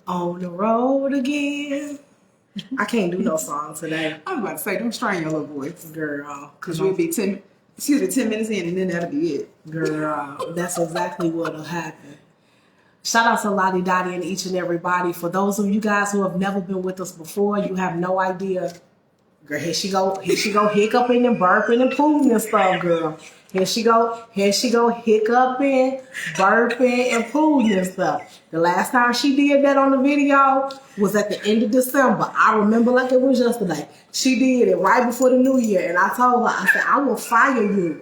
On the road again. I can't do no song today. I'm about to say, don't strain your little voice. Girl. Because you'll be 10 minutes in and then that'll be it. Girl, that's exactly what'll happen. Shout out to Lottie Dottie and each and everybody. For those of you guys who have never been with us before, you have no idea. Girl, here she go hiccuping and burping and pooing and stuff, girl. Here she go hiccuping, burping, and pooing and stuff. The last time she did that on the video was at the end of December. I remember like it was yesterday. She did it right before the new year, and I told her, I said, I will fire you.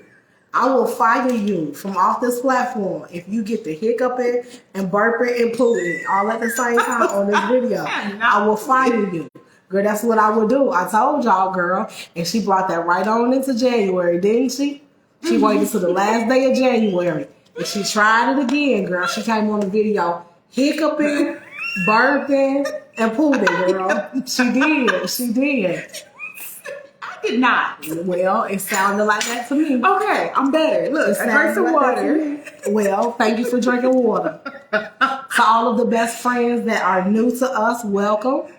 I will fire you from off this platform if you get the hiccuping and burping and pooing all at the same time on this video. I will fire you. Girl, that's what I would do. I told y'all, girl. And she brought that right on into January, didn't she? She waited till the last day of January. And she tried it again, girl. She came on the video hiccuping, burping, and pooing, girl. She did. Did not. Well, it sounded like that to me. Okay, I'm better. Look, I drank some water. Well, thank you for drinking water. To all of the best friends that are new to us, welcome.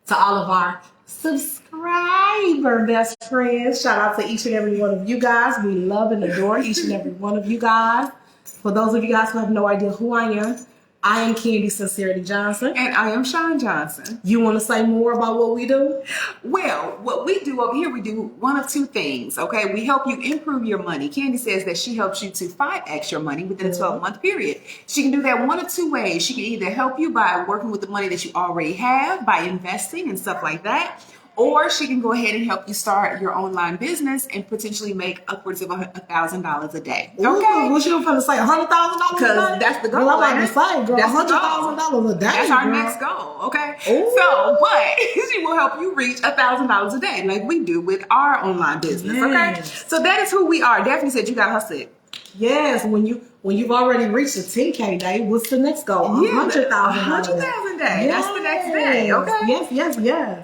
To all of our subscriber best friends, shout out to each and every one of you guys. We love and adore each and every one of you guys. For those of you guys who have no idea who I am Candy Sincerity Johnson. And I am Sean Johnson. You want to say more about what we do? Well, what we do over here, we do one of two things, okay? We help you improve your money. Candy says that she helps you to 5x your money within a 12-month period. She can do that one of two ways. She can either help you by working with the money that you already have, by investing and stuff like that, or she can go ahead and help you start your online business and potentially make upwards of $1,000 a day. Okay? Ooh, what you going to say, $100,000 a day? Because that's the goal. Well, I'm about to say, girl, that's $100,000 a day. That's our girl. next goal, okay? Ooh. So, but she will help you reach $1,000 a day, like we do with our online business, okay? So that is who we are. Daphne said you got her sick. Yes, when you've already reached a 10K day, what's the next goal? Yeah, 100,000 day. Yes. That's the next day, okay? Yes.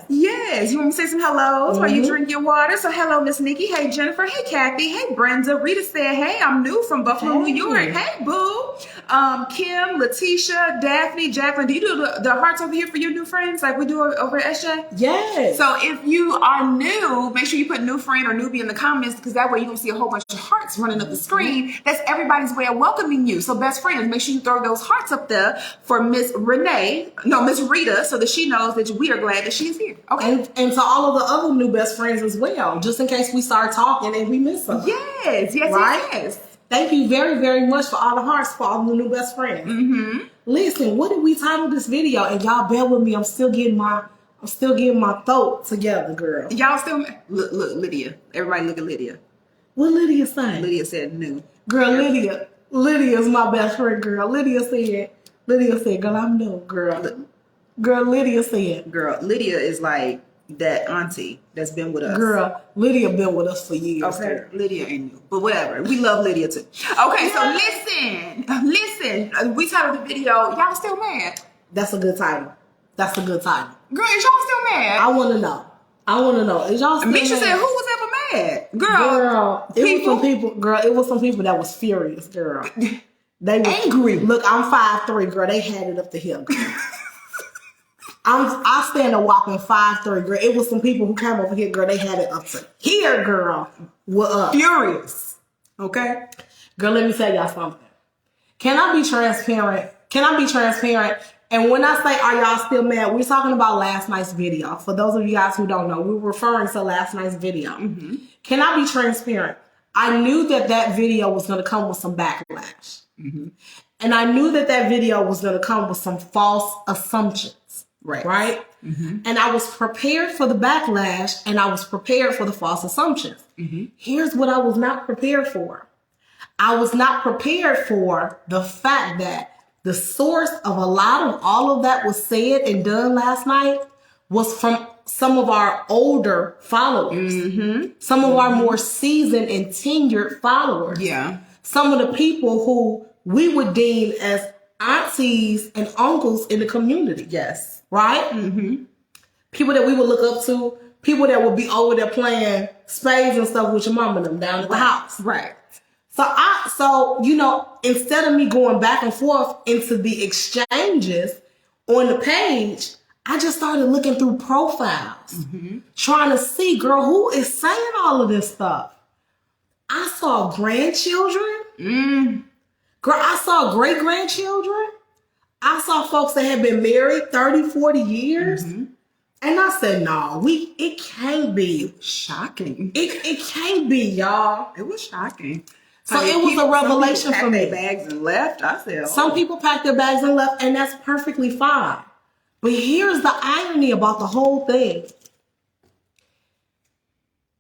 Yes, you want me to say some hellos while you drink your water? So hello, Miss Nikki. Hey, Jennifer. Hey, Kathy. Hey, Brenda. Rita said, hey, I'm new from Buffalo, New York. Hey, boo. Kim, Letitia, Daphne, Jacqueline. Do you do the hearts over here for your new friends like we do over at SJ? Yes. So if you are new, make sure you put new friend or newbie in the comments because that way you're going to see a whole bunch of hearts running up the screen. That's everybody's way of welcoming you. So best friends, make sure you throw those hearts up there for Miss Rita, so that she knows that we are glad that she's here. Okay. And to all of the other new best friends as well, just in case we start talking and we miss them. Yes. Thank you very, very much for all the hearts for all the new best friends. Mm-hmm. Listen, what did we title this video? And y'all bear with me. I'm still getting my throat together, girl. Y'all still look, Lydia. Everybody look at Lydia. What Lydia saying? Lydia said new. Girl, Lydia is my best friend, girl. Lydia said, girl, I'm new, girl. Girl, Lydia said. Girl, Lydia is like that auntie that's been with us. Girl, Lydia been with us for years. Okay, girl. Lydia ain't new, but whatever. We love Lydia too. Okay, so listen. We titled the video, y'all still mad? That's a good title. Girl, is y'all still mad? I want to know. Is y'all still Misha mad? said, who was ever mad? Girl, it was some people that was furious, girl. They were angry. Look, I'm 5'3", girl. They had it up the hill, girl. I stand a whopping 5'3", girl. It was some people who came over here, girl. They had it up to here, girl. With us. Furious. Okay? Girl, let me tell y'all something. Can I be transparent? And when I say, are y'all still mad? We're talking about last night's video. For those of you guys who don't know, we're referring to last night's video. Mm-hmm. Can I be transparent? I knew that video was going to come with some backlash. Mm-hmm. And I knew that video was going to come with some false assumptions. Right? Mm-hmm. And I was prepared for the backlash and I was prepared for the false assumptions. Mm-hmm. Here's what I was not prepared for. I was not prepared for the fact that the source of a lot of all of that was said and done last night was from some of our older followers. Mm-hmm. Some of our more seasoned and tenured followers. Yeah. Some of the people who we would deem as aunties and uncles in the community. Yes. Right? Mm-hmm. People that we would look up to, people that would be over there playing spades and stuff with your mom and them down at the house. Right. So, instead of me going back and forth into the exchanges, on the page, I just started looking through profiles, trying to see, girl, who is saying all of this stuff. I saw grandchildren. Girl, I saw great-grandchildren. I saw folks that had been married 30, 40 years. And I said, no, it can't be. Shocking. It can't be, y'all. It was shocking. So it was a revelation for me. Some people packed their bags and left. I said, Some people packed their bags and left, and that's perfectly fine. But here's the irony about the whole thing.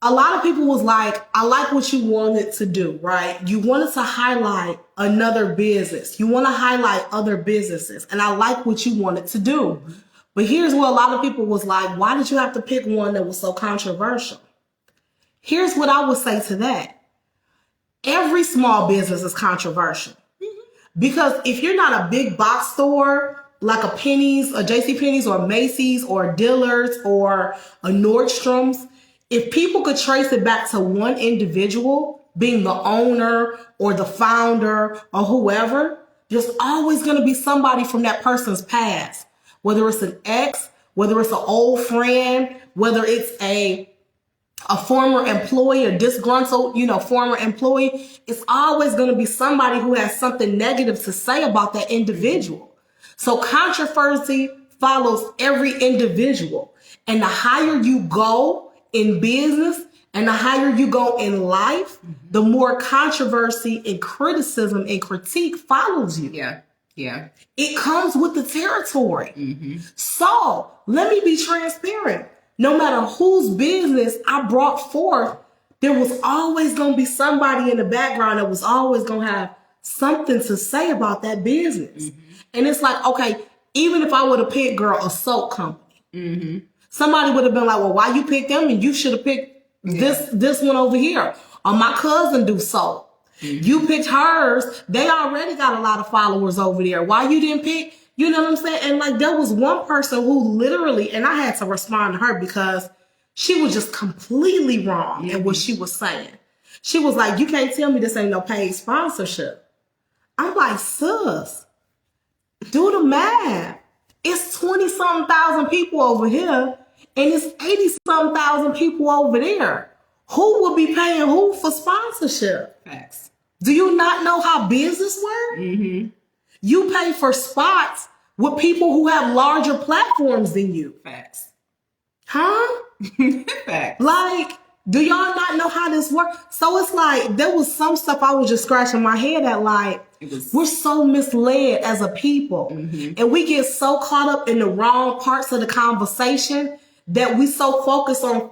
A lot of people was like, I like what you wanted to do, right? You wanted to highlight another business. You want to highlight other businesses. And I like what you wanted to do. But here's what a lot of people was like, why did you have to pick one that was so controversial? Here's what I would say to that. Every small business is controversial. Because if you're not a big box store, like a Penny's, a JCPenney's or Macy's or Dillard's or a Nordstrom's, if people could trace it back to one individual being the owner or the founder or whoever, there's always going to be somebody from that person's past, whether it's an ex, whether it's an old friend, whether it's a former employee, a disgruntled, former employee. It's always going to be somebody who has something negative to say about that individual. So controversy follows every individual. And the higher you go in business and the higher you go in life, the more controversy and criticism and critique follows you. Yeah. It comes with the territory. So let me be transparent. No matter whose business I brought forth, there was always going to be somebody in the background that was always going to have something to say about that business. And it's like, okay, even if I would have picked, girl, a soap company, somebody would have been like, well, why you picked them? And you should have picked this one over here. Or my cousin do soap. You picked hers. They already got a lot of followers over there. Why you didn't pick? You know what I'm saying? And like, there was one person who literally, and I had to respond to her because she was just completely wrong in what she was saying. She was like, you can't tell me this ain't no paid sponsorship. I'm like, sis, do the math. It's 20-something thousand people over here, and it's 80-something thousand people over there. Who will be paying who for sponsorship? Facts. Do you not know how business works? You pay for spots with people who have larger platforms than you. Facts. Huh? Facts. Like, do y'all not know how this works? So it's like, there was some stuff I was just scratching my head at, like, we're so misled as a people. And we get so caught up in the wrong parts of the conversation that we so focusing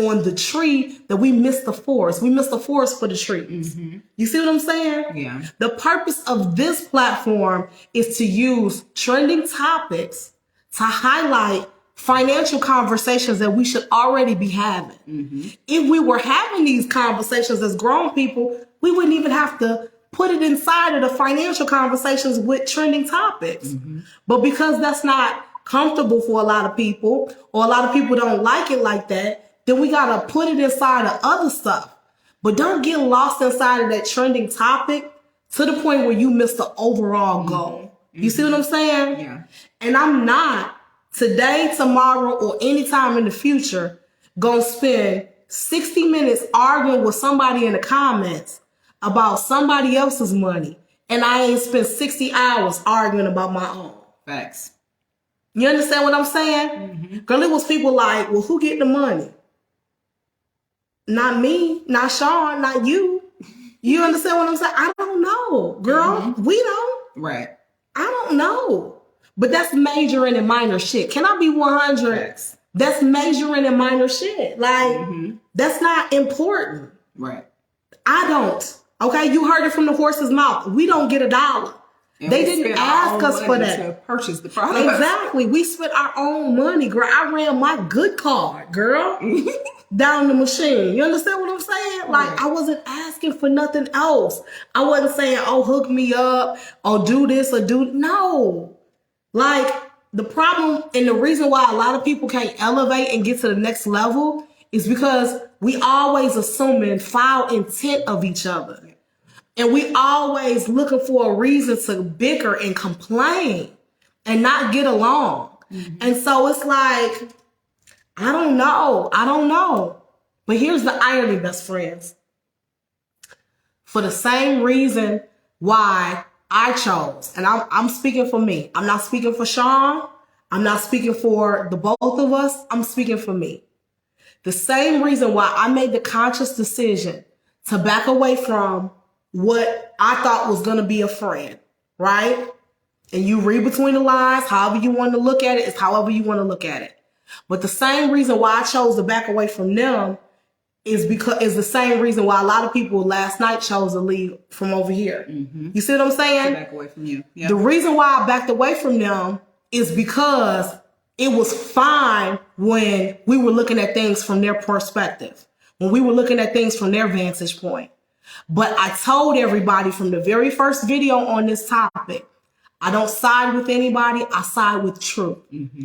on the tree that we miss the forest. We miss the forest for the trees. You see what I'm saying? Yeah. The purpose of this platform is to use trending topics to highlight financial conversations that we should already be having. If we were having these conversations as grown people, we wouldn't even have to put it inside of the financial conversations with trending topics. But because that's not comfortable for a lot of people, or a lot of people don't like it like that, then we got to put it inside of other stuff. But don't get lost inside of that trending topic to the point where you miss the overall goal. You see what I'm saying? Yeah. And I'm not today, tomorrow, or anytime in the future going to spend 60 minutes arguing with somebody in the comments about somebody else's money, and I ain't spent 60 hours arguing about my own. Facts. You understand what I'm saying? Girl, it was people like, well, who get the money? Not me, not Sean, not you. You understand what I'm saying? I don't know, girl. We don't. Right. I don't know. But that's majoring in minor shit. Can I be 100? Facts. That's majoring in minor shit. Like, that's not important. Right. I don't. Okay, you heard it from the horse's mouth. We don't get $1. And they didn't ask us for that to purchase the product. Exactly. We spent our own money, girl. I ran my good card, girl, down the machine. You understand what I'm saying? Like, I wasn't asking for nothing else. I wasn't saying, oh, hook me up or do this or do. No. Like, the problem and the reason why a lot of people can't elevate and get to the next level is because we always assuming foul intent of each other. And we always looking for a reason to bicker and complain. and not get along. And so it's like, I don't know. But here's the irony, best friends. For the same reason why I chose, and I'm speaking for me. I'm not speaking for Sean. I'm not speaking for the both of us. I'm speaking for me. The same reason why I made the conscious decision to back away from what I thought was going to be a friend, right? And you read between the lines, however you want to look at it, is however you want to look at it. But the same reason why I chose to back away from them is the same reason why a lot of people last night chose to leave from over here. You see what I'm saying? To back away from you. Yep. The reason why I backed away from them is because it was fine when we were looking at things from their perspective, when we were looking at things from their vantage point. But I told everybody from the very first video on this topic, I don't side with anybody. I side with truth.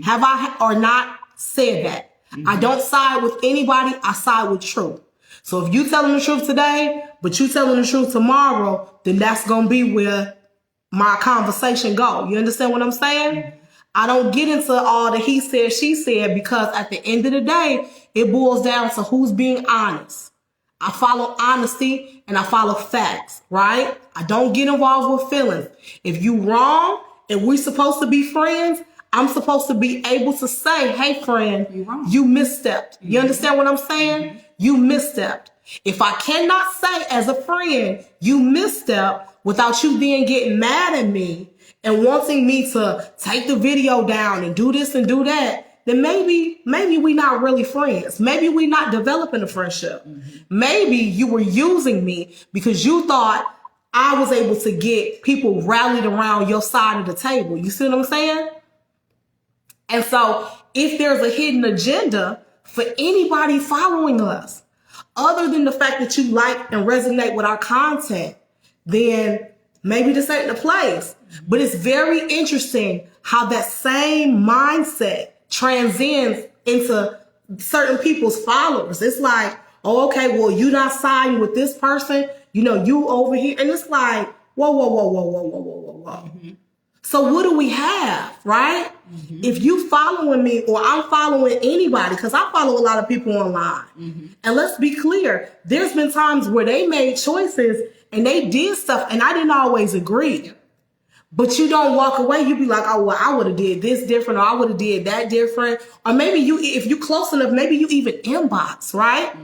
Have I or not said that? I don't side with anybody. I side with truth. So if you telling the truth today, but you telling the truth tomorrow, then that's going to be where my conversation go. You understand what I'm saying? I don't get into all the he said, she said, because at the end of the day, it boils down to who's being honest. I follow honesty and I follow facts, right? I don't get involved with feelings. If you wrong and we're supposed to be friends, I'm supposed to be able to say, hey, friend, you misstepped. You understand what I'm saying? You misstepped. If I cannot say as a friend, you misstepped without you then getting mad at me and wanting me to take the video down and do this and do that, then maybe we're not really friends. Maybe we're not developing a friendship. Maybe you were using me because you thought I was able to get people rallied around your side of the table. You see what I'm saying? And so if there's a hidden agenda for anybody following us, other than the fact that you like and resonate with our content, then maybe this ain't the place. But it's very interesting how that same mindset transcends into certain people's followers. It's like, oh, okay, well, you not siding with this person, you over here. And it's like, whoa. So what do we have, right? If you following me or I'm following anybody, because I follow a lot of people online. And let's be clear, there's been times where they made choices and they did stuff and I didn't always agree. But you don't walk away. You be like, oh, well, I would have did this different or I would have did that different. Or maybe if you close enough, maybe you even inbox, right?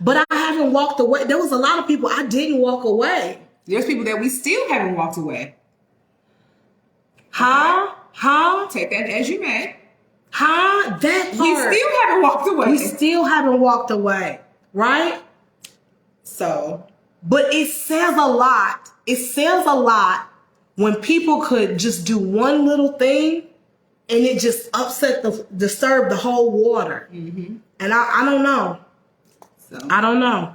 But I haven't walked away. There was a lot of people I didn't walk away. There's people that we still haven't walked away. Take that as you may. That part. We still haven't walked away. We still haven't walked away, right? So, but it says a lot. It says a lot when people could just do one little thing and it just disturb the whole water. And I don't know. So. I don't know.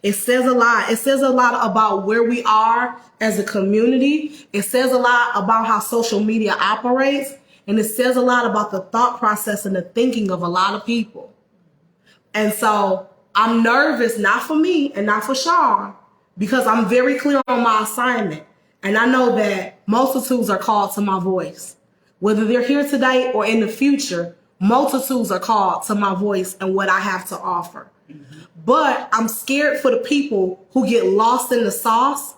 It says a lot. It says a lot about where we are as a community. It says a lot about how social media operates. And it says a lot about the thought process and the thinking of a lot of people. And so I'm nervous, not for me and not for Sean, because I'm very clear on my assignment. And I know that multitudes are called to my voice. Whether they're here today or in the future, multitudes are called to my voice and what I have to offer. But I'm scared for the people who get lost in the sauce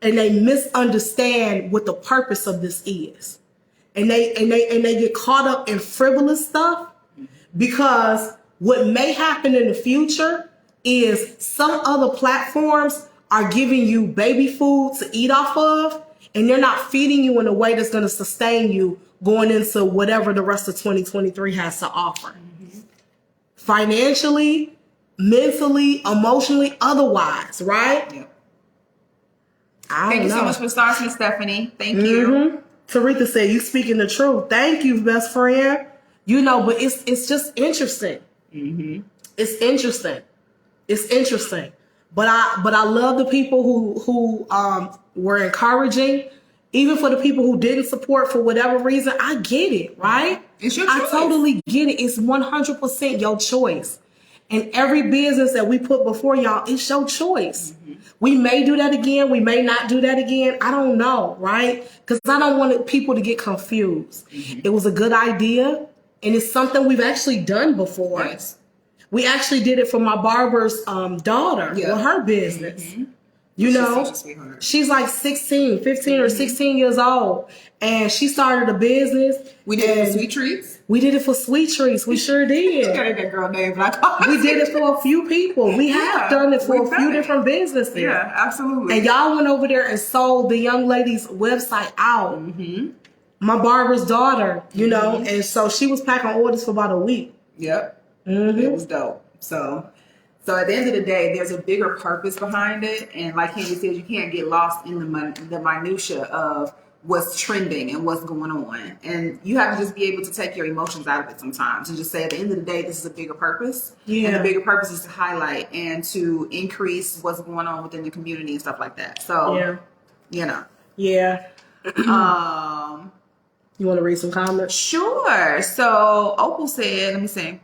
and they misunderstand what the purpose of this is. And they get caught up in frivolous stuff, because what may happen in the future is some other platforms are giving you baby food to eat off of, and they're not feeding you in a way that's going to sustain you going into whatever the rest of 2023 has to offer. Financially, mentally, emotionally, otherwise, right? Yep. Thank you so much for the stars, Miss Stephanie. Thank you. Tarika said, you speaking the truth. Thank you, best friend. But it's just interesting. It's interesting. It's interesting. But I love the people who were encouraging. Even for the people who didn't support for whatever reason, I get it, right? It's your choice. I totally get it. It's 100% your choice. And every business that we put before y'all, it's your choice. We may do that again. We may not do that again. I don't know, right? Because I don't want people to get confused. It was a good idea, and it's something we've actually done before. Yes. We actually did it for my barber's daughter with her business. You know, she's like 15 or 16 years old, and she started a business. We did it for Sweet Treats. We did it for Sweet Treats. We sure did. That girl name, We did it for a few people. We have done it for a few different businesses. Yeah, absolutely. And y'all went over there and sold the young lady's website out. My barber's daughter, you know, and so she was packing orders for about a week. Yep. It was dope. So at the end of the day, there's a bigger purpose behind it. And like Candy said, you can't get lost in the minutia of what's trending and what's going on. And you have to just be able to take your emotions out of it sometimes and just say, at the end of the day, this is a bigger purpose. Yeah. And the bigger purpose is to highlight and to increase what's going on within the community and stuff like that. So, you know. Yeah. You want to read some comments? Sure. So Opal said, let me see.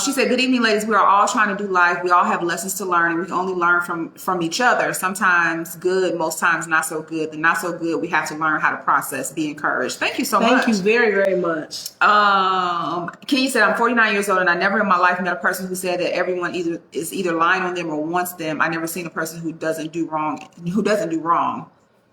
She said, good evening, ladies. We are all trying to do life. We all have lessons to learn, and we can only learn from each other. Sometimes good, most times not so good. The not so good, we have to learn how to process, be encouraged. Thank you so much. Thank you very, very much. Kenny said, I'm 49 years old, and I never in my life met a person who said that everyone is either lying on them or wants them. I never seen a person who doesn't do wrong.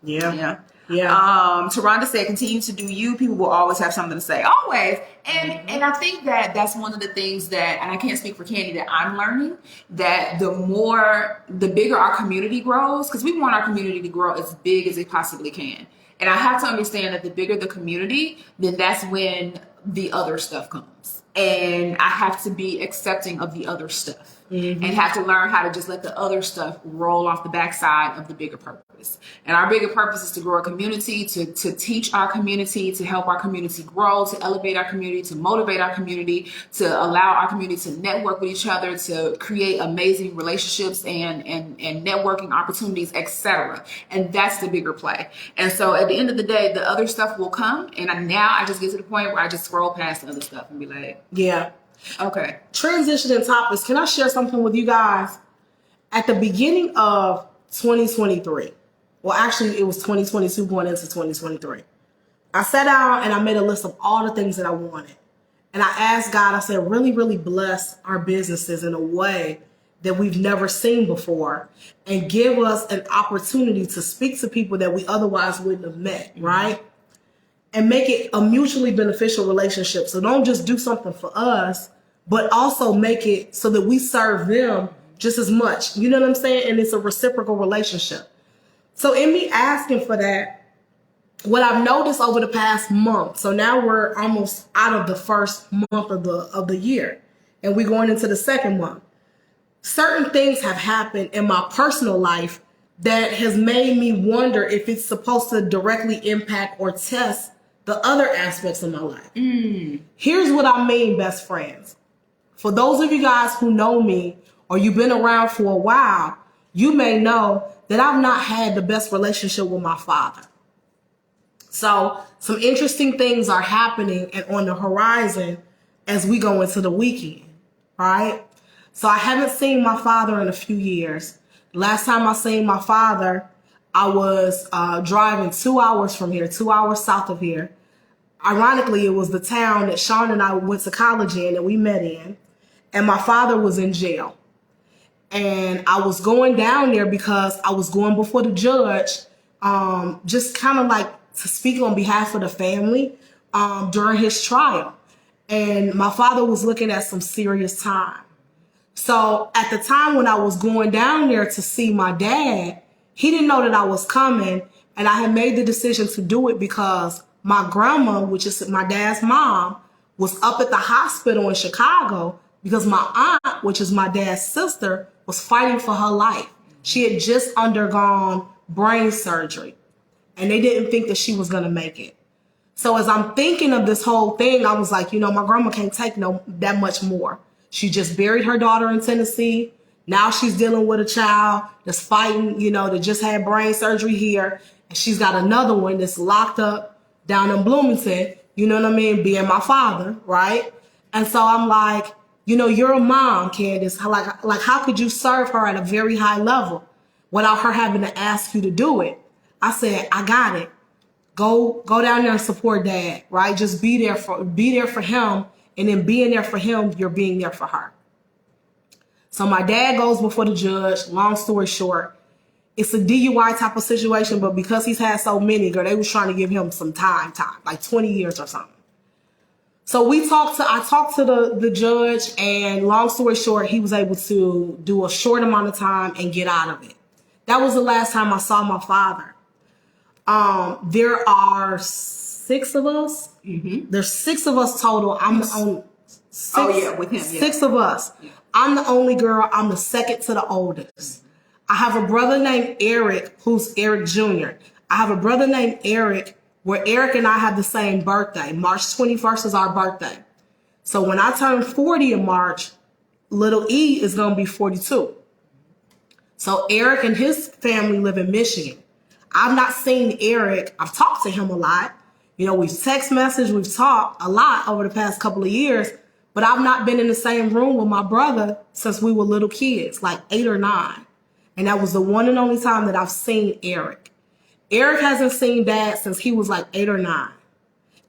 Yeah. Taronda said, continue to do you. People will always have something to say. Always. And I think that that's one of the things that, and I can't speak for Candy, that I'm learning, that the bigger our community grows, because we want our community to grow as big as it possibly can. And I have to understand that the bigger the community, then that's when the other stuff comes. And I have to be accepting of the other stuff. And have to learn how to just let the other stuff roll off the backside of the bigger purpose. And our bigger purpose is to grow a community, to teach our community, to help our community grow, to elevate our community, to motivate our community, to allow our community to network with each other, to create amazing relationships and networking opportunities, etc. And that's the bigger play. And so at the end of the day, the other stuff will come. And now I just get to the point where I just scroll past the other stuff and be like, yeah. Okay. Transitioning topics. Can I share something with you guys? At the beginning of 2023, well, actually, it was 2022 going into 2023. I sat down and I made a list of all the things that I wanted. And I asked God, I said, really, really bless our businesses in a way that we've never seen before and give us an opportunity to speak to people that we otherwise wouldn't have met, right? And make it a mutually beneficial relationship. So don't just do something for us, but also make it so that we serve them just as much. You know what I'm saying? And it's a reciprocal relationship. So in me asking for that, what I've noticed over the past month, so now we're almost out of the first month of the year, and we're going into the second month. Certain things have happened in my personal life that has made me wonder if it's supposed to directly impact or test the other aspects of my life. Here's what I mean, best friends. For those of you guys who know me or you've been around for a while, you may know that I've not had the best relationship with my father. So some interesting things are happening and on the horizon as we go into the weekend, right? So I haven't seen my father in a few years. Last time I seen my father, I was driving 2 hours from here, 2 hours south of here. Ironically, it was the town that Sean and I went to college in and we met in. And my father was in jail. And I was going down there because I was going before the judge, just kind of like to speak on behalf of the family during his trial. And my father was looking at some serious time. So at the time when I was going down there to see my dad, he didn't know that I was coming. And I had made the decision to do it because my grandma, which is my dad's mom, was up at the hospital in Chicago because my aunt, which is my dad's sister, was fighting for her life. She had just undergone brain surgery and they didn't think that she was going to make it. So as I'm thinking of this whole thing, I was like, you know, my grandma can't take that much more. She just buried her daughter in Tennessee. Now she's dealing with a child that's fighting, you know, that just had brain surgery here. And she's got another one that's locked up down in Bloomington, you know what I mean, being my father, right? And so I'm like, you know, you're a mom, Candace. Like how could you serve her at a very high level without her having to ask you to do it? I said, I got it. Go down there and support dad, right? Just be there for him, and then being there for him, you're being there for her. So my dad goes before the judge. Long story short, it's a DUI type of situation, but because he's had so many, girl, they was trying to give him some time, like 20 years or something. So I talked to the judge, and long story short, he was able to do a short amount of time and get out of it. That was the last time I saw my father. There are 6 of us. Mm-hmm. There's 6 of us total. I'm the only. 6, oh yeah, with him. Yeah. 6 of us. Yeah. I'm the only girl. I'm the second to the oldest. I have a brother named Eric, who's Eric Jr. I have a brother named Eric, where Eric and I have the same birthday. March 21st is our birthday. So when I turn 40 in March, little E is going to be 42. So Eric and his family live in Michigan. I've not seen Eric. I've talked to him a lot. You know, we've text messaged, we've talked a lot over the past couple of years, but I've not been in the same room with my brother since we were little kids, like 8 or 9. And that was the one and only time that I've seen Eric. Eric hasn't seen dad since he was like 8 or 9.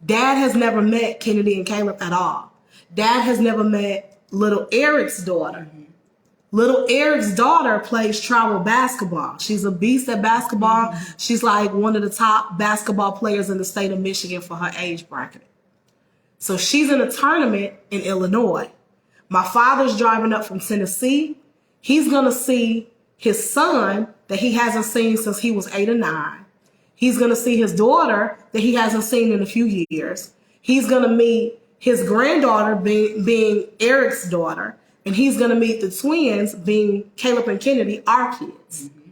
Dad has never met Kennedy and Caleb at all. Dad has never met little Eric's daughter. Little Eric's daughter plays travel basketball. She's a beast at basketball. Mm-hmm. She's like one of the top basketball players in the state of Michigan for her age bracket. So she's in a tournament in Illinois. My father's driving up from Tennessee. He's going to see his son that he hasn't seen since he was 8 or 9. He's going to see his daughter that he hasn't seen in a few years. He's going to meet his granddaughter being Eric's daughter. And he's going to meet the twins, being Caleb and Kennedy, our kids. Mm-hmm.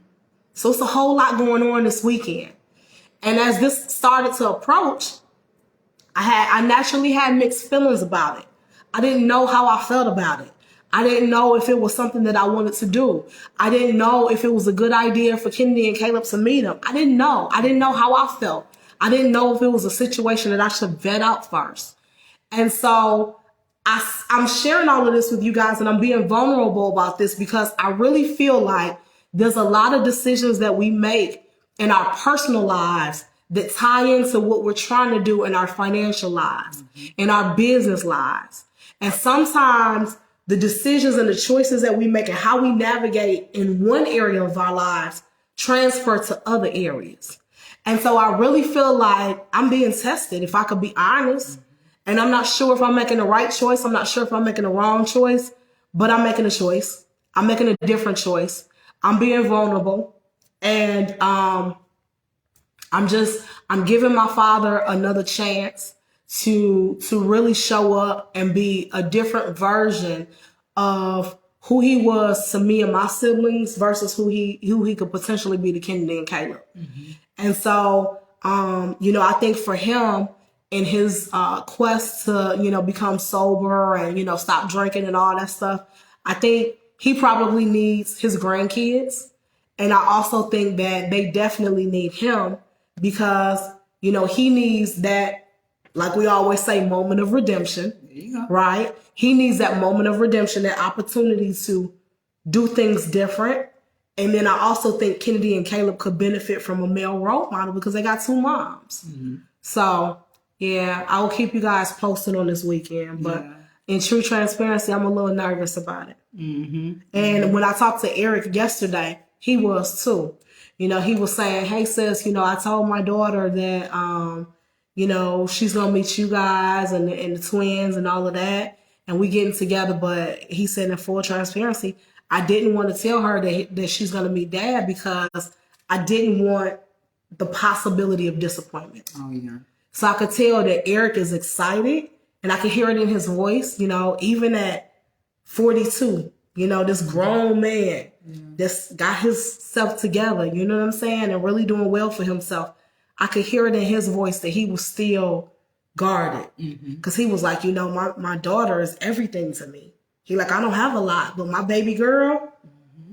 So it's a whole lot going on this weekend. And as this started to approach, I naturally had mixed feelings about it. I didn't know how I felt about it. I didn't know if it was something that I wanted to do. I didn't know if it was a good idea for Kennedy and Caleb to meet him. I didn't know. I didn't know how I felt. I didn't know if it was a situation that I should vet out first. And so I'm sharing all of this with you guys, and I'm being vulnerable about this because I really feel like there's a lot of decisions that we make in our personal lives that tie into what we're trying to do in our financial lives, in our business lives. And sometimes the decisions and the choices that we make and how we navigate in one area of our lives transfer to other areas. And so I really feel like I'm being tested, if I could be honest. And I'm not sure if I'm making the right choice. I'm not sure if I'm making the wrong choice, but I'm making a choice. I'm making a different choice. I'm being vulnerable. And I'm giving my father another chance to really show up and be a different version of who he was to me and my siblings versus who he could potentially be to Kennedy and Caleb. Mm-hmm. And so, I think for him, in his quest to, become sober and, stop drinking and all that stuff, I think he probably needs his grandkids. And I also think that they definitely need him because, he needs that, like we always say, moment of redemption, right? He needs that moment of redemption, that opportunity to do things different. And then I also think Kennedy and Caleb could benefit from a male role model because they got 2 moms. Mm-hmm. So, yeah, I'll keep you guys posted on this weekend. But in true transparency, I'm a little nervous about it. Mm-hmm. And when I talked to Eric yesterday, he was too. He was saying, hey, sis, I told my daughter that, she's going to meet you guys and the twins and all of that. And we getting together. But he said in full transparency, I didn't want to tell her that she's going to meet dad because I didn't want the possibility of disappointment. Oh, yeah. So I could tell that Eric is excited and I could hear it in his voice, even at 42, this grown man that's got himself together, you know what I'm saying? And really doing well for himself. I could hear it in his voice that he was still guarded because he was like, my daughter is everything to me. He like, I don't have a lot, but my baby girl,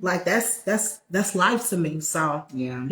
like that's life to me. So, yeah.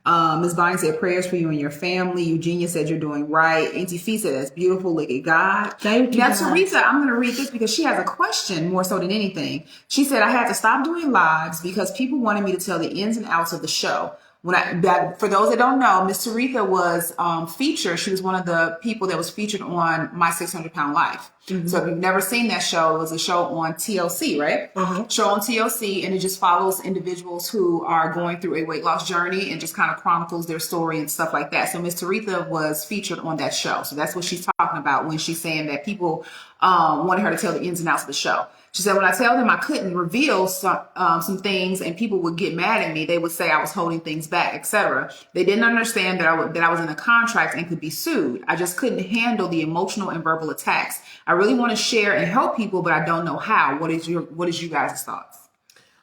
Ms. Bonnie said prayers for you and your family. Eugenia said you're doing right. Auntie Fee said that's beautiful. Look at God. Thank you. Now, guys. Teresa, I'm going to read this because she has a question more so than anything. She said, I had to stop doing lives because people wanted me to tell the ins and outs of the show. For those that don't know, Miss Teresa was featured. She was one of the people that was featured on My 600-Pound Life. Mm-hmm. So if you've never seen that show, it was a show on TLC, right? Uh-huh. Show on TLC, and it just follows individuals who are going through a weight loss journey and just kind of chronicles their story and stuff like that. So Miss Teresa was featured on that show. So that's what she's talking about when she's saying that people wanted her to tell the ins and outs of the show. She said, when I tell them I couldn't reveal some things and people would get mad at me, they would say I was holding things back, etc. They didn't understand that I was in a contract and could be sued. I just couldn't handle the emotional and verbal attacks. I really want to share and help people, but I don't know how. What is you guys' thoughts?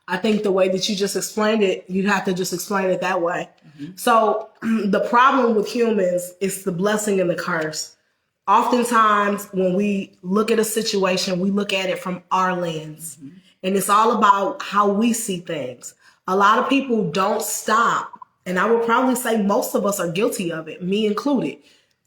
I think the way that you just explained it, you have to just explain it that way. Mm-hmm. So the problem with humans is the blessing and the curse. Oftentimes, when we look at a situation, we look at it from our lens. Mm-hmm. And it's all about how we see things. A lot of people don't stop. And I would probably say most of us are guilty of it, me included.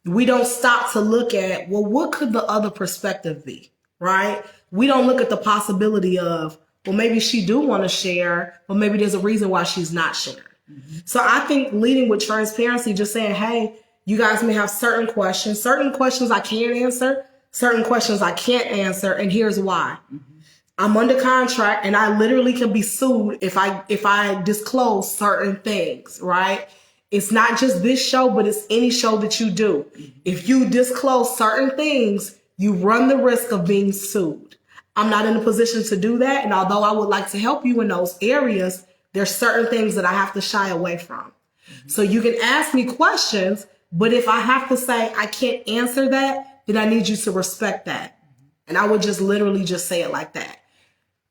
We don't stop to look at, well, what could the other perspective be, right? We don't look at the possibility of, well, maybe she do want to share, but maybe there's a reason why she's not sharing. Mm-hmm. So I think leading with transparency, just saying, hey, you guys may have certain questions I can answer, certain questions I can't answer, and here's why. Mm-hmm. I'm under contract and I literally can be sued if I disclose certain things, right? It's not just this show, but it's any show that you do. Mm-hmm. If you disclose certain things, you run the risk of being sued. I'm not in a position to do that, and although I would like to help you in those areas, there's certain things that I have to shy away from. Mm-hmm. So you can ask me questions, but if I have to say I can't answer that, then I need you to respect that. And I would just literally just say it like that.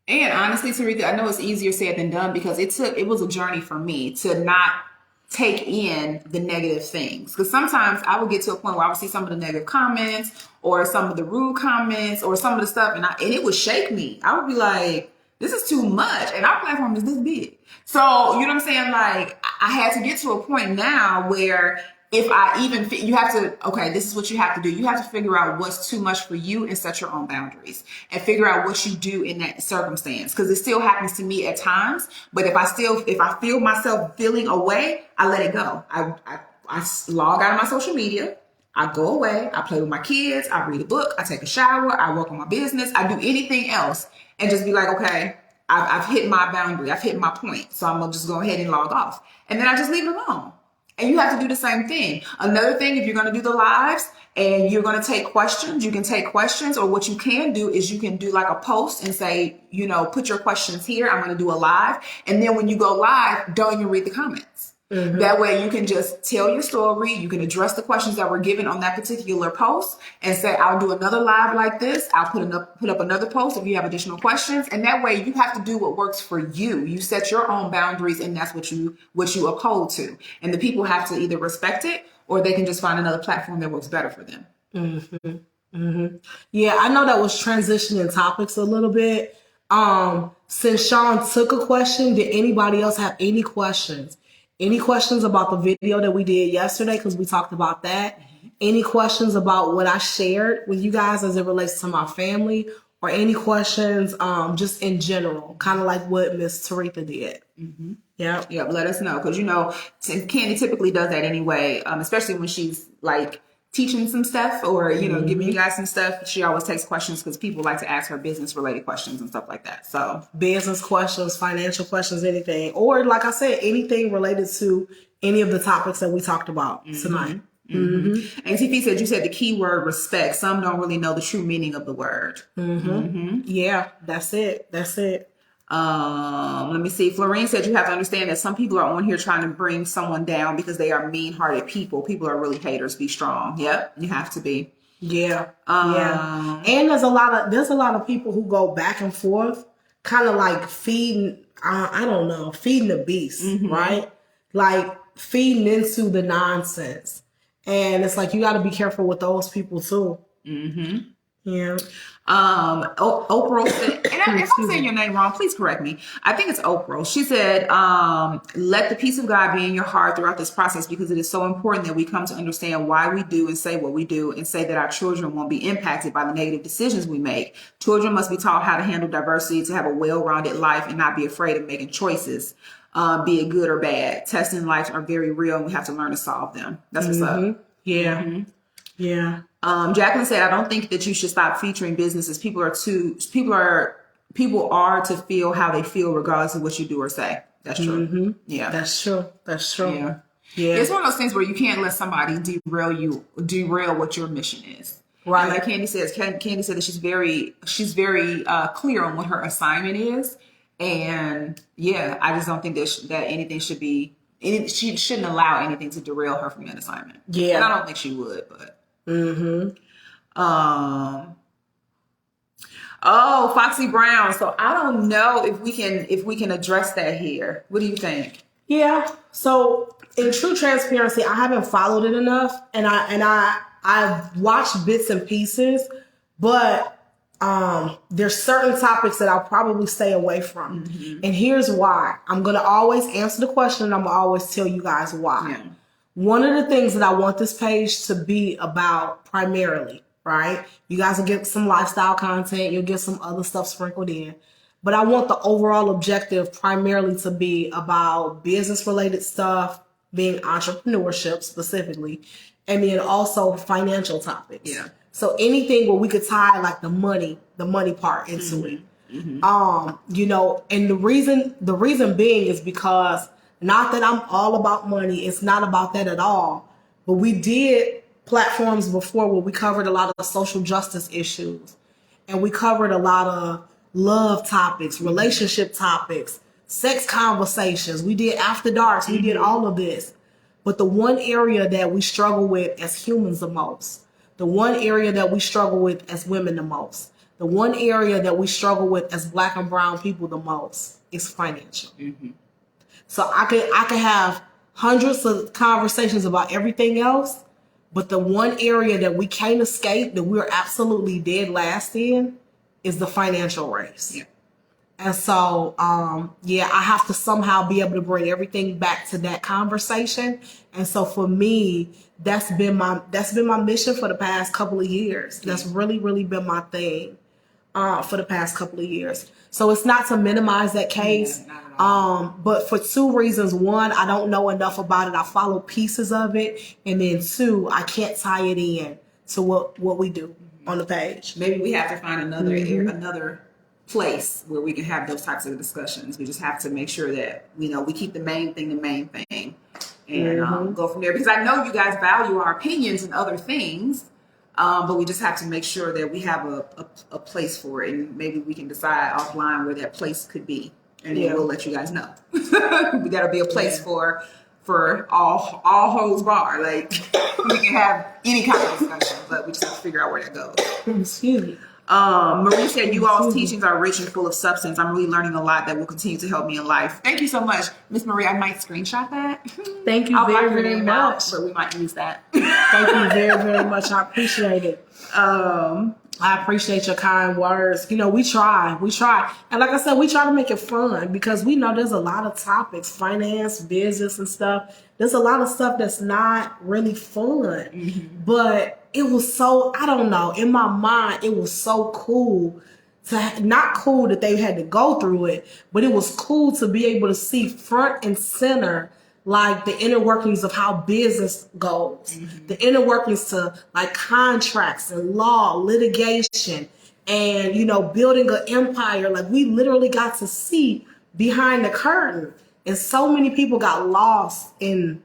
And honestly, Teresa, I know it's easier said than done because it was a journey for me to not take in the negative things. Because sometimes I would get to a point where I would see some of the negative comments or some of the rude comments or some of the stuff, and it would shake me. I would be like, this is too much. And our platform is this big. So, you know what I'm saying? Like, I had to get to a point now where if I even, you have to, okay, this is what you have to do. You have to figure out what's too much for you and set your own boundaries and figure out what you do in that circumstance. Because it still happens to me at times. But if I feel myself feeling away, I let it go. I log out of my social media. I go away. I play with my kids. I read a book. I take a shower. I work on my business. I do anything else and just be like, okay, I've hit my boundary. I've hit my point. So I'm going to just go ahead and log off. And then I just leave it alone. And you have to do the same thing. Another thing, if you're going to do the lives and you're going to take questions, you can take questions, or what you can do is you can do like a post and say, you know, put your questions here. I'm going to do a live. And then when you go live, don't even read the comments. Mm-hmm. That way you can just tell your story. You can address the questions that were given on that particular post and say, I'll do another live like this. I'll put up another post if you have additional questions. And that way you have to do what works for you. You set your own boundaries, and that's what you uphold to. And the people have to either respect it or they can just find another platform that works better for them. Mm-hmm. Mm-hmm. Yeah, I know that was transitioning topics a little bit. Since Sean took a question, did anybody else have any questions? Any questions about the video that we did yesterday? Because we talked about that. Mm-hmm. Any questions about what I shared with you guys as it relates to my family? Or any questions just in general? Kind of like what Miss Teresa did. Mm-hmm. Yeah. Yep. Let us know. Because, you know, Candy typically does that anyway, especially when she's like teaching some stuff or, you know, giving you guys some stuff. She always takes questions because people like to ask her business related questions and stuff like that. So business questions, financial questions, anything, or like I said, anything related to any of the topics that we talked about tonight. Mm-hmm. And TP said, you said the key word respect. Some don't really know the true meaning of the word. Mm-hmm. Mm-hmm. Yeah, that's it. That's it. Let me see. Florine said, you have to understand that some people are on here trying to bring someone down because they are mean-hearted people. People are really haters. Be strong. Yep, you have to be. Yeah. Yeah. And there's a lot of people who go back and forth, kind of like feeding the beast, right? Like feeding into the nonsense. And it's like, you got to be careful with those people too. Mm-hmm. Yeah. Oprah said, and if I'm saying your name wrong, please correct me. I think it's Oprah. She said, let the peace of God be in your heart throughout this process, because it is so important that we come to understand why we do and say what we do, and say that our children won't be impacted by the negative decisions we make. Children must be taught how to handle diversity, to have a well-rounded life, and not be afraid of making choices, be it good or bad. Tests in life are very real, and we have to learn to solve them. That's what's up. Yeah. Mm-hmm. Yeah. Jacqueline said, I don't think that you should stop featuring businesses. People are to feel how they feel regardless of what you do or say. That's true. Mm-hmm. Yeah. That's true. That's true. Yeah. Yeah. It's one of those things where you can't let somebody derail what your mission is. Right. And like Candy says, Candy said that she's very clear on what her assignment is. And yeah, I just don't think that anything should be, she shouldn't allow anything to derail her from that assignment. Yeah. And I don't think she would, but. Oh, Foxy Brown. So I don't know if we can address that here. What do you think? Yeah. So in true transparency, I haven't followed it enough, and I've watched bits and pieces, but there's certain topics that I'll probably stay away from. And here's why. I'm gonna always answer the question, and I'm gonna always tell you guys why. Yeah. One of the things that I want this page to be about primarily, right? You guys will get some lifestyle content. You'll get some other stuff sprinkled in. But I want the overall objective primarily to be about business-related stuff, being entrepreneurship specifically, and then also financial topics. Yeah. So anything where we could tie like the money part into it. You know, and the reason being is because not that I'm all about money. It's not about that at all. But we did platforms before where we covered a lot of social justice issues. And we covered a lot of love topics, relationship topics, sex conversations. We did after darks. We did all of this. But the one area that we struggle with as humans the most, the one area that we struggle with as women the most, the one area that we struggle with as Black and brown people the most is financial. So I could have hundreds of conversations about everything else, but the one area that we can't escape, that we're absolutely dead last in, is the financial race. Yeah. And so, I have to somehow be able to bring everything back to that conversation. And so for me, that's been my mission for the past couple of years. That's really, really been my thing for the past couple of years. So it's not to minimize that case. But for two reasons. One, I don't know enough about it. I follow pieces of it. And then two, I can't tie it in to what we do on the page. Maybe we have to find another place where we can have those types of discussions. We just have to make sure that, we keep the main thing and go from there. Because I know you guys value our opinions and other things, but we just have to make sure that we have a place for it. And maybe we can decide offline where that place could be. And then we'll let you guys know. We got to be a place for all holds bar. Like, we can have any kind of discussion, but we just have to figure out where that goes. Excuse me. Marie said, you all's teachings are rich and full of substance. I'm really learning a lot that will continue to help me in life. Thank you so much, Miss Marie. I might screenshot that. Thank you very much. But we might use that. Thank you very, very much. I appreciate it. I appreciate your kind words. We try. And like I said, we try to make it fun because we know there's a lot of topics, finance, business and stuff. There's a lot of stuff that's not really fun. But it was so, I don't know, in my mind, it was so cool not cool that they had to go through it, but it was cool to be able to see front and center like the inner workings of how business goes, the inner workings to like contracts and law, litigation, and, building an empire. Like we literally got to see behind the curtain, and so many people got lost in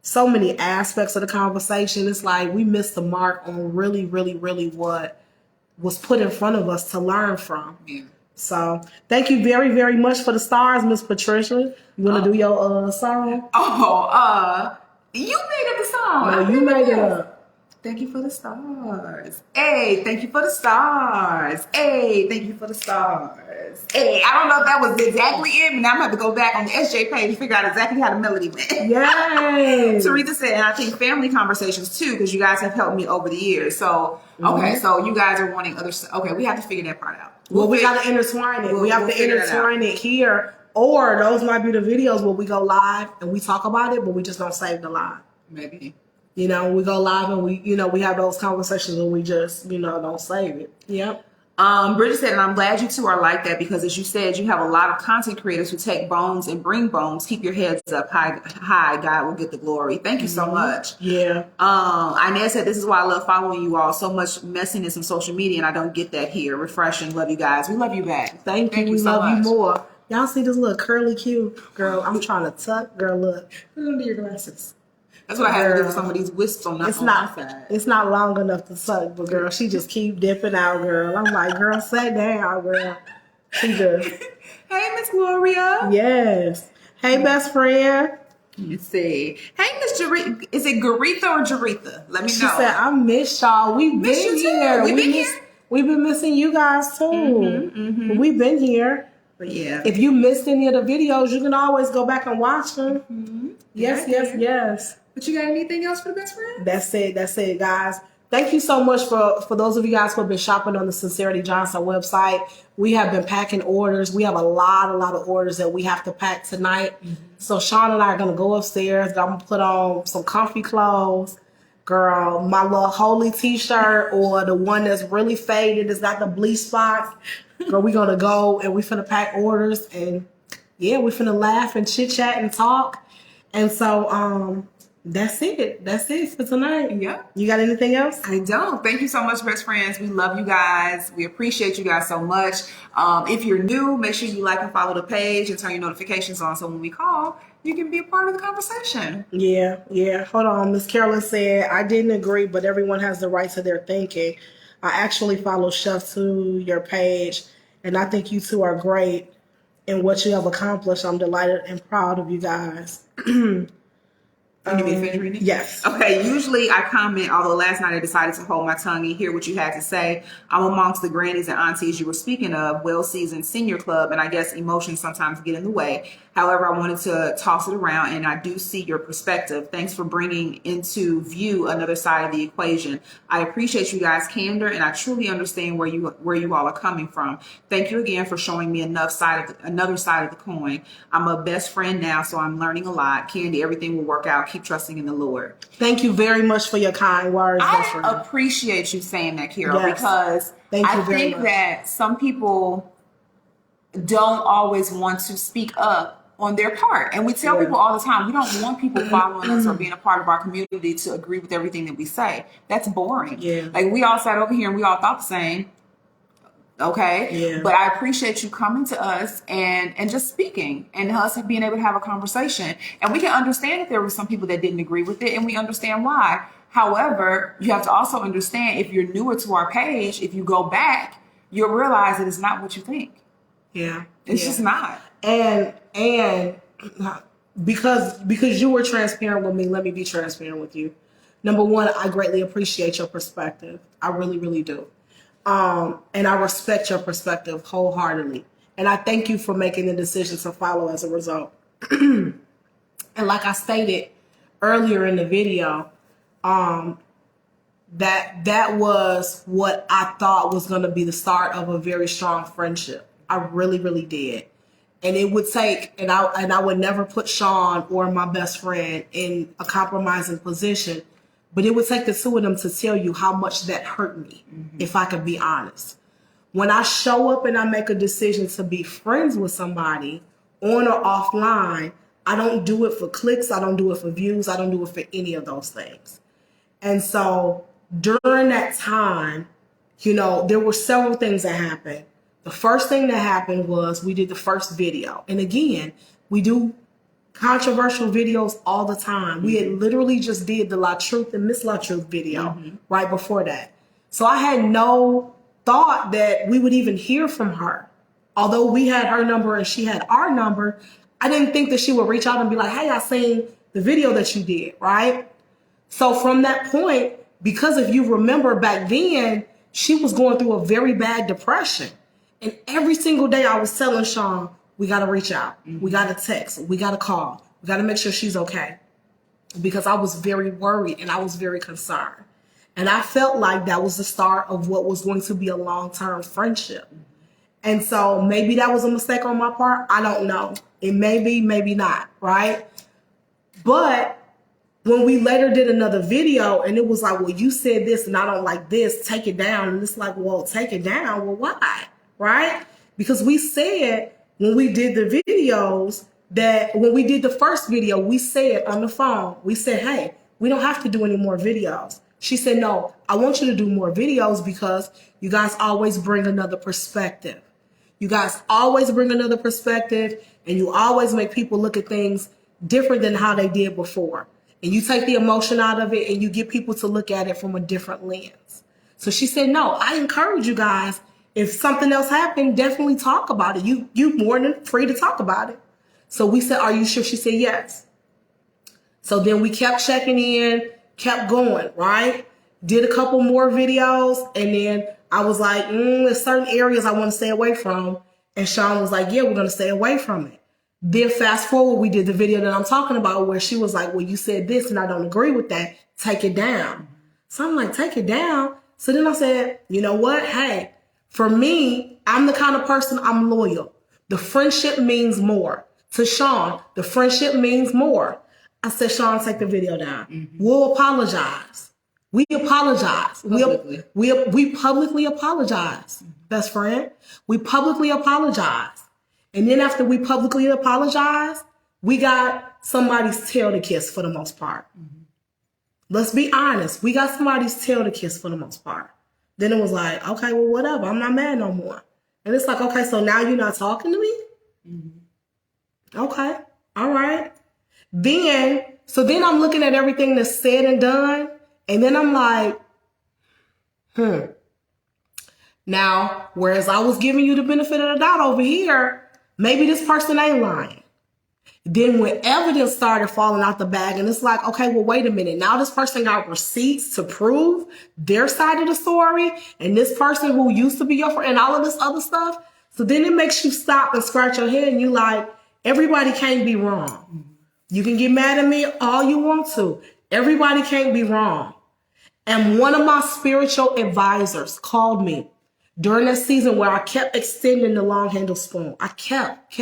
so many aspects of the conversation. It's like we missed the mark on really, really, really what was put in front of us to learn from. Yeah. So thank you very, very much for the stars, Miss Patricia. You want to do your song? You made up the song. No, you made it up. Thank you for the stars. Hey, thank you for the stars. Hey, thank you for the stars. Hey, I don't know if that was exactly it, but now I'm going to have to go back on the SJ page and figure out exactly how the melody went. Yay! Teresa said, and I think family conversations too, because you guys have helped me over the years. So, okay, so you guys are wanting other stuff. Okay, we have to figure that part out. Well, we got to intertwine it. We have to intertwine it here. Or those might be the videos where we go live and we talk about it, but we just don't save the live. Maybe. You know, we go live and we have those conversations and we just, don't save it. Yep. Bridget said, and I'm glad you two are like that because, as you said, you have a lot of content creators who take bones and bring bones. Keep your heads up high. God will get the glory. Thank you so much. Yeah. Inez said, this is why I love following you all. So much messiness on social media, and I don't get that here. Refreshing. Love you guys. We love you back. Thank you. We so love much. you more. Y'all see this little curly Q? Girl, I'm trying to tuck. Girl, look. Put under your glasses. That's what I had to do with some of these wisps on my side. It's not long enough to suck, but girl, she just keep dipping out, girl. I'm like, girl, sit down, girl. She just. Hey, Miss Gloria. Yes. Hey, best friend. Let's see. Hey, Miss Jaretha. Is it Garetha or Jaretha? Let me know. She said, I miss y'all. We've been here. We've been missing you guys too. We've been here. But yeah. If you missed any of the videos, you can always go back and watch them. Yes. But you got anything else for the best friend? That's it, guys. Thank you so much for those of you guys who have been shopping on the Sincerity Johnson website. We have been packing orders. We have a lot of orders that we have to pack tonight. So Sean and I are going to go upstairs. I'm going to put on some comfy clothes. Girl, my little holy t-shirt or the one that's really faded. It's got the bleach spots. Girl, we're going to go and we're finna pack orders. And yeah, we're finna laugh and chit-chat and talk. And so, that's it. That's it for tonight. Yeah. You got anything else? I don't. Thank you so much, best friends. We love you guys. We appreciate you guys so much. If you're new, make sure you like and follow the page and turn your notifications on so when we call, you can be a part of the conversation. Yeah. Hold on. Miss Carolyn said, I didn't agree, but everyone has the right to their thinking. I actually follow Chef to your page, and I think you two are great in what you have accomplished. I'm delighted and proud of you guys. You need me to finish reading? Yes. Okay, usually I comment, although last night I decided to hold my tongue and hear what you had to say. I'm amongst the grannies and aunties you were speaking of, well-seasoned senior club, and I guess emotions sometimes get in the way. However, I wanted to toss it around, and I do see your perspective. Thanks for bringing into view another side of the equation. I appreciate you guys' candor, and I truly understand where you all are coming from. Thank you again for showing me another side of the coin. I'm a best friend now, so I'm learning a lot. Candy, everything will work out. Keep trusting in the Lord. Thank you very much for your kind words. I appreciate you saying that, Carol, because I think that some people don't always want to speak up on their part. And we tell people all the time, we don't want people following us or being a part of our community to agree with everything that we say. That's boring. Yeah. Like we all sat over here and we all thought the same. Okay. Yeah. But I appreciate you coming to us and just speaking and us being able to have a conversation. And we can understand that there were some people that didn't agree with it, and we understand why. However, you have to also understand if you're newer to our page, if you go back, you'll realize that it's not what you think. Yeah. It's just not. And because you were transparent with me, let me be transparent with you. Number one, I greatly appreciate your perspective. I really, really do. And I respect your perspective wholeheartedly. And I thank you for making the decision to follow as a result. And like I stated earlier in the video, that was what I thought was going to be the start of a very strong friendship. I really, really did. And it would take, and I would never put Sean or my best friend in a compromising position, but it would take the two of them to tell you how much that hurt me, if I could be honest. When I show up and I make a decision to be friends with somebody on or offline, I don't do it for clicks. I don't do it for views. I don't do it for any of those things. And so during that time, there were several things that happened. The first thing that happened was we did the first video. And again, we do controversial videos all the time. We had literally just did the La Truth and Miss La Truth video right before that. So I had no thought that we would even hear from her. Although we had her number and she had our number, I didn't think that she would reach out and be like, hey, I seen the video that you did, right? So from that point, because if you remember back then, she was going through a very bad depression. And every single day I was telling Sean, we got to reach out. We got to text. We got to call. We got to make sure she's okay. Because I was very worried and I was very concerned. And I felt like that was the start of what was going to be a long-term friendship. And so maybe that was a mistake on my part. I don't know. It may be, maybe not, right? But when we later did another video and it was like, well, you said this and I don't like this, take it down. And it's like, well, take it down. Well, why? Right? Because we said when we did the videos that when we did the first video, we said on the phone, we said, hey, we don't have to do any more videos. She said, no, I want you to do more videos because you guys always bring another perspective. You guys always bring another perspective and you always make people look at things different than how they did before. And you take the emotion out of it and you get people to look at it from a different lens. So she said, no, I encourage you guys. If something else happened, definitely talk about it. You more than free to talk about it. So we said, are you sure? She said, yes. So then we kept checking in, kept going, right? Did a couple more videos. And then I was like, there's certain areas I want to stay away from. And Sean was like, yeah, we're going to stay away from it. Then fast forward, we did the video that I'm talking about where she was like, well, you said this and I don't agree with that. Take it down. So I'm like, take it down. So then I said, you know what? Hey, for me, I'm the kind of person, I'm loyal. The friendship means more. To Sean, the friendship means more. I said, Sean, take the video down. We'll apologize. We apologize. Publicly. We publicly apologize, best friend. We publicly apologize. And then after we publicly apologize, we got somebody's tail to kiss for the most part. Let's be honest. We got somebody's tail to kiss for the most part. Then it was like, okay, well, whatever. I'm not mad no more. And it's like, okay, so now you're not talking to me? Okay. All right. So then I'm looking at everything that's said and done. And then I'm like, Now, whereas I was giving you the benefit of the doubt over here, maybe this person ain't lying. Then when evidence started falling out the bag and it's like, okay, well, wait a minute. Now this person got receipts to prove their side of the story and this person who used to be your friend and all of this other stuff. So then it makes you stop and scratch your head and you like, everybody can't be wrong. You can get mad at me all you want to. Everybody can't be wrong. And one of my spiritual advisors called me during that season where I kept extending the long handle spoon. I kept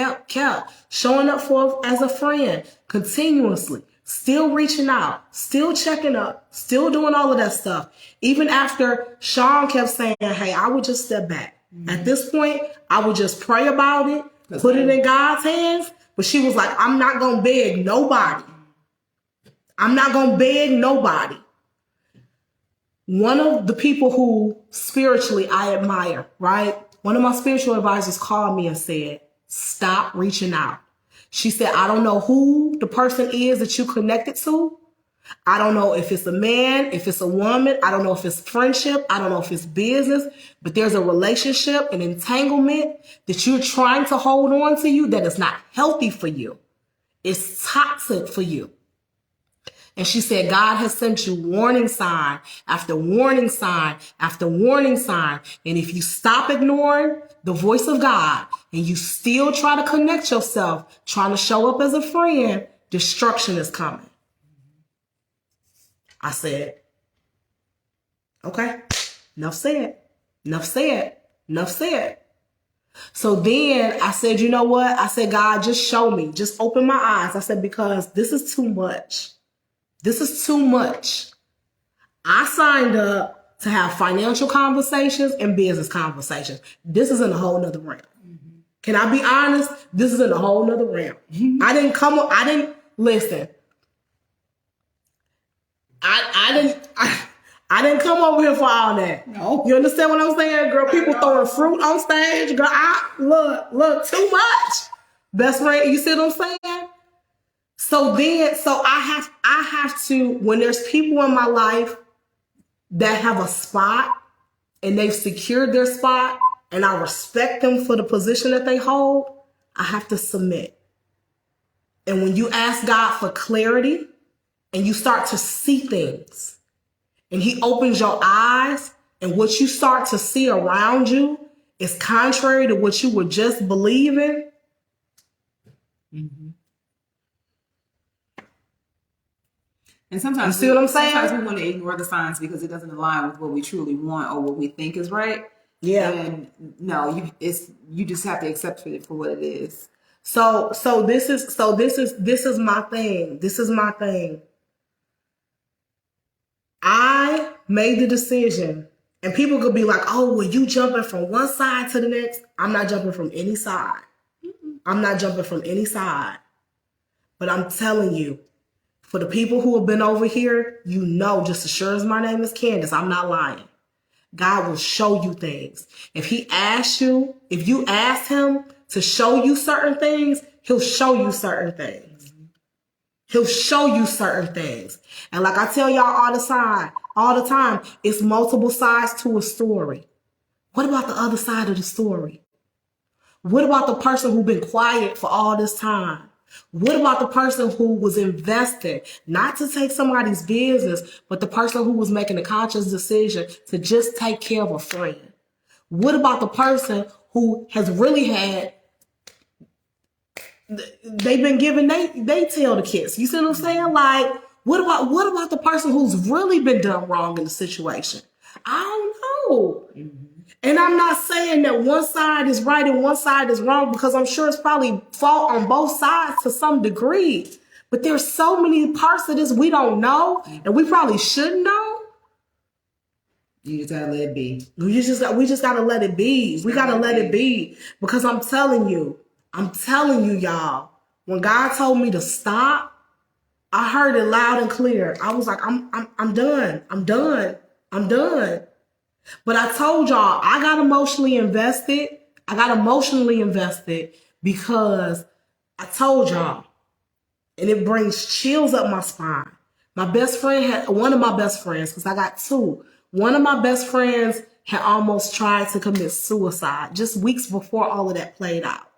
showing up for as a friend continuously, still reaching out, still checking up, still doing all of that stuff. Even after Sean kept saying, hey, I would just step back. At this point, I would just pray about it, put it in God's hands. But she was like, I'm not going to beg nobody. I'm not going to beg nobody. One of the people who spiritually I admire, right? One of my spiritual advisors called me and said, stop reaching out. She said, I don't know who the person is that you connected to. I don't know if it's a man, if it's a woman. I don't know if it's friendship. I don't know if it's business, but there's a relationship, an entanglement that you're trying to hold on to you that is not healthy for you. It's toxic for you. And she said, God has sent you warning sign after warning sign after warning sign. And if you stop ignoring the voice of God and you still try to connect yourself, trying to show up as a friend, destruction is coming. I said, okay, enough said, enough said, enough said. So then I said, you know what? I said, God, just show me, just open my eyes. I said, because this is too much. This is too much. I signed up to have financial conversations and business conversations. This is in a whole nother realm. Can I be honest? This is in a whole nother realm. I didn't listen. I didn't come over here for all that. No. You understand what I'm saying, girl? People throwing fruit on stage. Girl, look, too much. Best friend, you see what I'm saying? So I have to, when there's people in my life that have a spot and they've secured their spot and I respect them for the position that they hold, I have to submit. And when you ask God for clarity and you start to see things and he opens your eyes, and what you start to see around you is contrary to what you were just believing. Mm-hmm. And sometimes, you see what I'm saying? Sometimes we want to ignore the signs because it doesn't align with what we truly want or what we think is right. Yeah. And no, you just have to accept it for what it is. So this is my thing. This is my thing. I made the decision, and people could be like, "Oh, well, you jumping from one side to the next." I'm not jumping from any side. I'm not jumping from any side. But I'm telling you, for the people who have been over here, you know, just as sure as my name is Candace, I'm not lying. God will show you things. If you ask him to show you certain things, he'll show you certain things. He'll show you certain things. And like I tell y'all all the time, it's multiple sides to a story. What about the other side of the story? What about the person who's been quiet for all this time? What about the person who was invested, not to take somebody's business, but the person who was making a conscious decision to just take care of a friend? What about the person who has really had, they've been giving they tail to kiss? You see what I'm saying? Like, what about the person who's really been done wrong in the situation? I don't know. Mm-hmm. And I'm not saying that one side is right and one side is wrong, because I'm sure it's probably fault on both sides to some degree. But there's so many parts of this we don't know, and we probably shouldn't know. You just gotta let it be. We just gotta let it be. We gotta let it be. Because I'm telling you, y'all, when God told me to stop, I heard it loud and clear. I was like, I'm done. But I told y'all, I got emotionally invested because I told y'all, and it brings chills up my spine. One of my best friends, because I got two. One of my best friends had almost tried to commit suicide just weeks before all of that played out.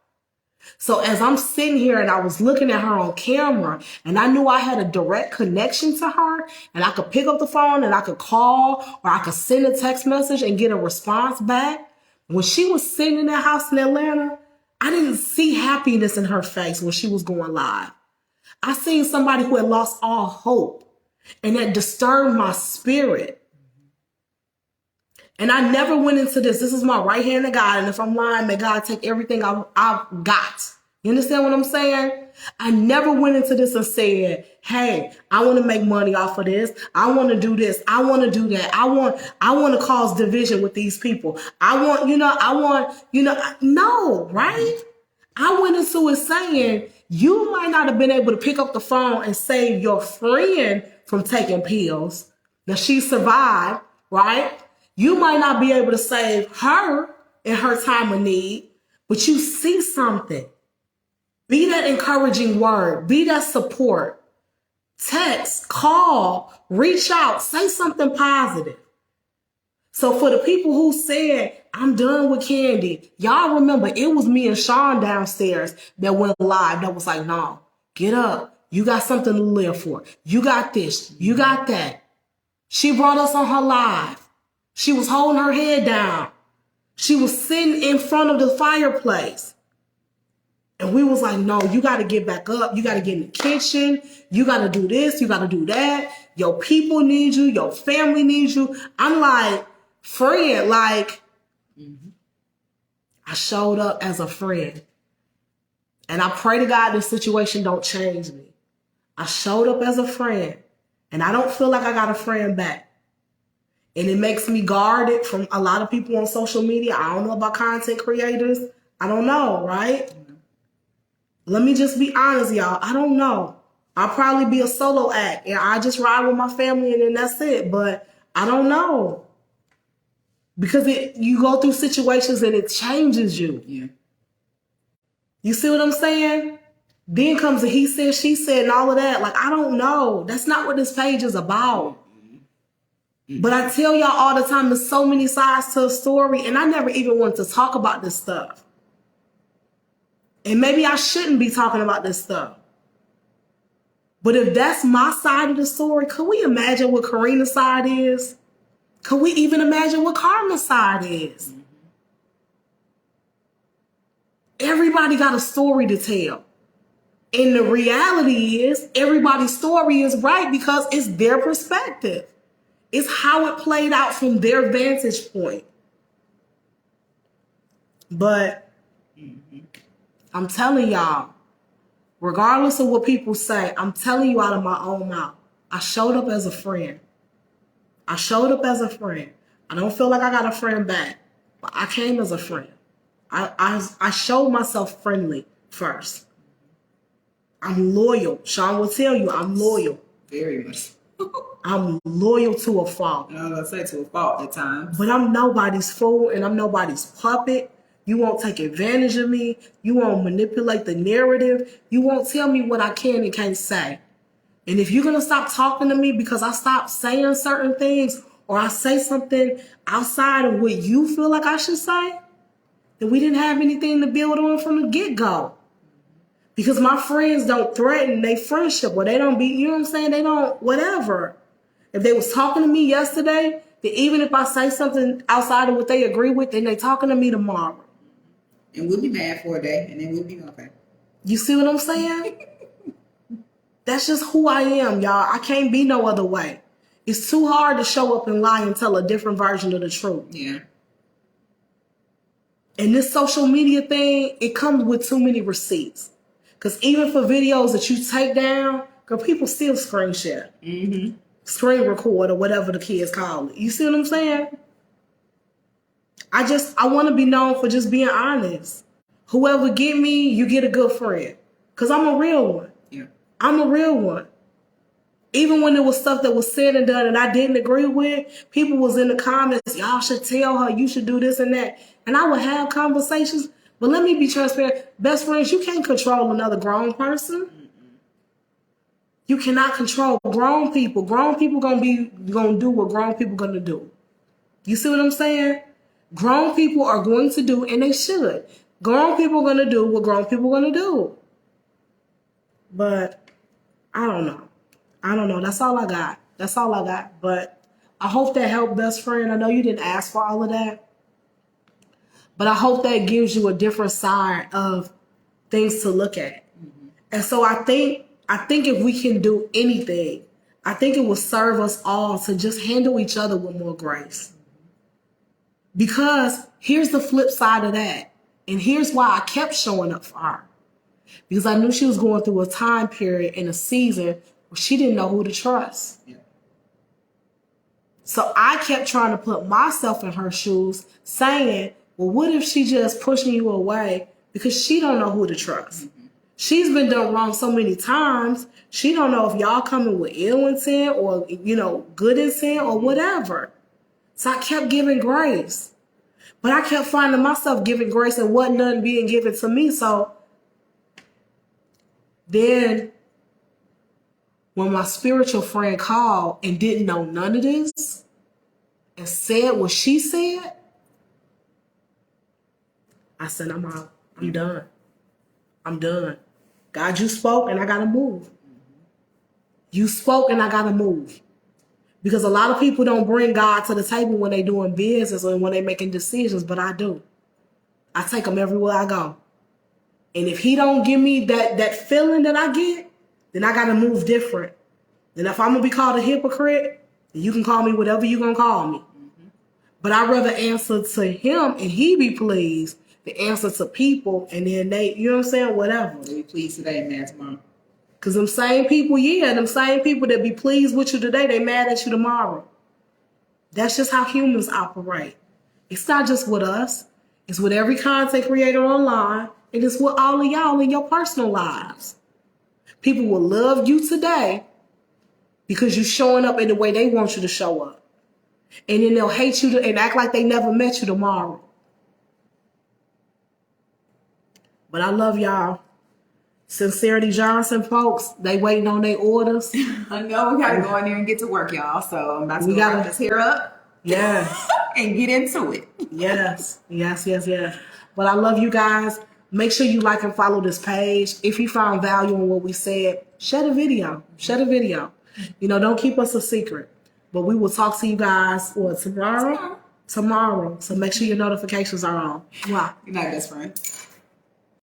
So as I'm sitting here and I was looking at her on camera, and I knew I had a direct connection to her, and I could pick up the phone and I could call, or I could send a text message and get a response back. When she was sitting in that house in Atlanta, I didn't see happiness in her face when she was going live. I seen somebody who had lost all hope, and that disturbed my spirit. And I never went into this. This is my right hand to God. And if I'm lying, may God take everything I've got. You understand what I'm saying? I never went into this and said, hey, I want to make money off of this. I want to do this. I want to do that. I want to cause division with these people. No, right? I went into it saying, you might not have been able to pick up the phone and save your friend from taking pills. Now she survived, right? You might not be able to save her in her time of need, but you see something. Be that encouraging word. Be that support. Text, call, reach out, say something positive. So for the people who said, I'm done with Candy, y'all remember it was me and Sean downstairs that went live that was like, no, get up. You got something to live for. You got this. You got that. She brought us on her live. She was holding her head down. She was sitting in front of the fireplace. And we was like, no, you got to get back up. You got to get in the kitchen. You got to do this. You got to do that. Your people need you. Your family needs you. I'm like, friend, like, I showed up as a friend. And I pray to God this situation don't change me. I showed up as a friend. And I don't feel like I got a friend back. And it makes me guarded from a lot of people on social media. I don't know about content creators. I don't know, right? Let me just be honest, y'all. I don't know. I'll probably be a solo act and I just ride with my family and then that's it. But I don't know. Because you go through situations and it changes you. Yeah. You see what I'm saying? Then comes the he said, she said, and all of that. Like, I don't know. That's not what this page is about. But I tell y'all all the time, there's so many sides to a story, and I never even wanted to talk about this stuff. And maybe I shouldn't be talking about this stuff. But if that's my side of the story, could we imagine what Karina's side is? Could we even imagine what Carmen's side is? Everybody got a story to tell. And the reality is, everybody's story is right because it's their perspective. It's how it played out from their vantage point. But I'm telling y'all, regardless of what people say, I'm telling you out of my own mouth, I showed up as a friend. I showed up as a friend. I don't feel like I got a friend back, but I came as a friend. I showed myself friendly first. I'm loyal. Sean will tell you I'm loyal. Very much. I'm loyal to a fault. I was going to say to a fault at times. But I'm nobody's fool and I'm nobody's puppet. You won't take advantage of me. You won't manipulate the narrative. You won't tell me what I can and can't say. And if you're going to stop talking to me because I stopped saying certain things or I say something outside of what you feel like I should say, then we didn't have anything to build on from the get-go. Because my friends don't threaten their friendship or they don't be, you know what I'm saying? They don't, whatever. If they was talking to me yesterday, then even if I say something outside of what they agree with, then they talking to me tomorrow. And we'll be mad for a day and then we'll be okay. You see what I'm saying? That's just who I am, y'all. I can't be no other way. It's too hard to show up and lie and tell a different version of the truth. Yeah. And this social media thing, it comes with too many receipts. Because even for videos that you take down, girl, people still screen share. Screen record or whatever the kids call it. You see what I'm saying? I want to be known for just being honest. Whoever get me, you get a good friend. Because I'm a real one. Yeah. I'm a real one. Even when there was stuff that was said and done and I didn't agree with, people was in the comments, y'all should tell her, you should do this and that. And I would have conversations. But let me be transparent. Best friends, you can't control another grown person. You cannot control grown people. Grown people gonna do what grown people gonna do. You see what I'm saying? Grown people are going to do, and they should. Grown people are gonna do what grown people are gonna do. But I don't know. That's all I got. But I hope that helped, best friend. I know you didn't ask for all of that. But I hope that gives you a different side of things to look at. And so I think if we can do anything, I think it will serve us all to just handle each other with more grace. Because here's the flip side of that. And here's why I kept showing up for her. Because I knew she was going through a time period in a season where she didn't know who to trust. Yeah. So I kept trying to put myself in her shoes, saying, well, what if she just pushing you away because she don't know who to trust? She's been done wrong so many times. She don't know if y'all coming with ill intent or, good intent or whatever. So I kept giving grace. But I kept finding myself giving grace and wasn't none being given to me. So then when my spiritual friend called and didn't know none of this and said what she said, I said, I'm out. I'm done. I'm done. God, you spoke and I got to move. You spoke and I got to move. Because a lot of people don't bring God to the table when they doing business or when they making decisions, but I do. I take him everywhere I go. And if he don't give me that feeling that I get, then I got to move different. And if I'm going to be called a hypocrite, then you can call me whatever you're going to call me. But I'd rather answer to him and he be pleased than answer to people and then they, you know what I'm saying, whatever. Be pleased today, mad tomorrow. Because them same people that be pleased with you today, they mad at you tomorrow. That's just how humans operate. It's not just with us. It's with every content creator online. And it's with all of y'all in your personal lives. People will love you today because you're showing up in the way they want you to show up. And then they'll hate you and act like they never met you tomorrow. But I love y'all. Sincerity Johnson, folks, they waiting on their orders. I know we gotta go in there and get to work, y'all. So I'm about to wrap this hair up. Yes. And get into it. Yes. But I love you guys. Make sure you like and follow this page. If you found value in what we said, share the video. Share the video. You know, don't keep us a secret. But we will talk to you guys tomorrow. So make sure your notifications are on. Wow. Good night, best friend.